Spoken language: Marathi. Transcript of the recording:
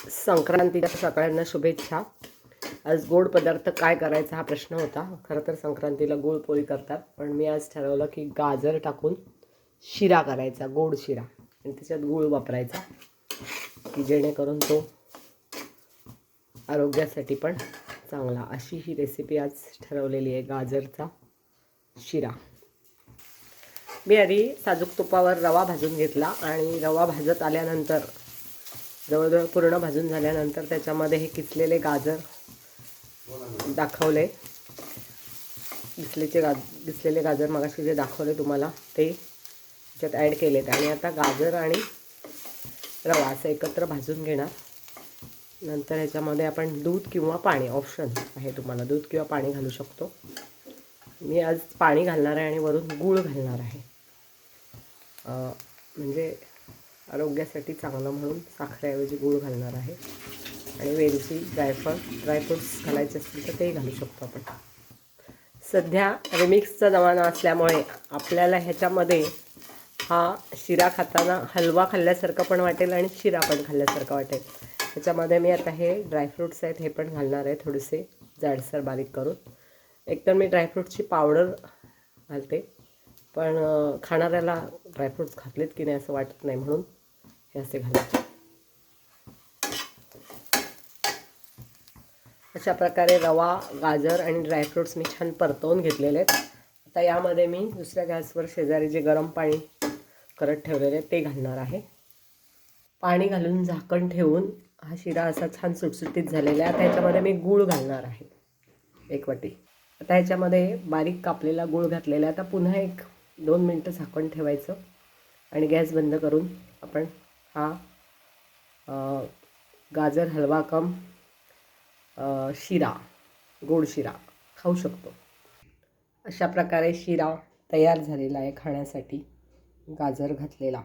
संक्रांतीच्या सगळ्यांना शुभेच्छा। आज गोड पदार्थ काय करायचा हा प्रश्न होता। खरं तर संक्रांतीला गुळपोळी करतात, पण मी आज ठरवलं की गाजर टाकून शिरा करायचा, गोड शिरा, आणि त्याच्यात गूळ वापरायचा की जेणेकरून तो आरोग्यासाठी पण चांगला। अशी ही रेसिपी आज ठरवलेली आहे, गाजरचा शिरा। मी आधी साजूक तुपावर रवा भाजून घेतला आणि रवा भाजत आल्यानंतर जवळजवळ पूर्ण भाजून झाल्यानंतर त्याच्यामध्ये हे किसलेले गाजर दाखवले, किसलेले गाजर मगाशी जे दाखवले तुम्हाला ते त्याच्यात ॲड केलेत आणि आता गाजर आणि रवा असं एकत्र भाजून घेणार। नंतर ह्याच्यामध्ये आपण दूध किंवा पाणी ऑप्शन आहे, तुम्हाला दूध किंवा पाणी घालू शकतो। मी आज पाणी घालणार आहे आणि वरून गूळ घालणार आहे, म्हणजे आरोग्यासाठी चांगलं म्हणून साखरेऐवजी गूळ घालणार आहे। आणि वेलची, ड्रायफ्रूट्स घालायचे असतील तर ते घालू शकतो आपण। सध्या रिमिक्सचा जमाना असल्यामुळे आपल्याला ह्याच्यामध्ये हा शिरा खाताना हलवा खाल्ल्यासारखं पण वाटेल आणि शिरा पण खाल्ल्यासारखं वाटेल। ह्याच्यामध्ये मी आता हे ड्रायफ्रूट्स आहेत हे पण घालणार आहे, थोडेसे जाडसर बारीक करून। एकतर मी ड्रायफ्रूटची पावडर घालते, पण खाणाऱ्याला ड्रायफ्रूट्स घातलेत की नाही असं वाटत नाही, म्हणून हे असे घालायचे। अशा प्रकारे रवा, गाजर आणि ड्रायफ्रूट्स मी छान परतवून घेतलेले आहेत। आता यामध्ये मी दुसऱ्या गॅसवर शेजारी जे गरम पाणी करत ठेवलेले ते घालणार आहे। पाणी घालून झाकण ठेवून हा शिरा असा छान सुटसुटीत झालेला आहे। आता ह्याच्यामध्ये मी गूळ घालणार आहे, 1 वाटी। आता ह्याच्यामध्ये बारीक कापलेला गूळ घातलेला आहे। आता पुन्हा 1-2 मिनटं झाकण ठेवायचं आणि गॅस बंद करून आपण हा गाजर हलवा कम शिरा, गोड शिरा खाऊ शकतो। अशा प्रकारे शिरा तयार झालेला आहे खाण्यासाठी, गाजर घातलेला।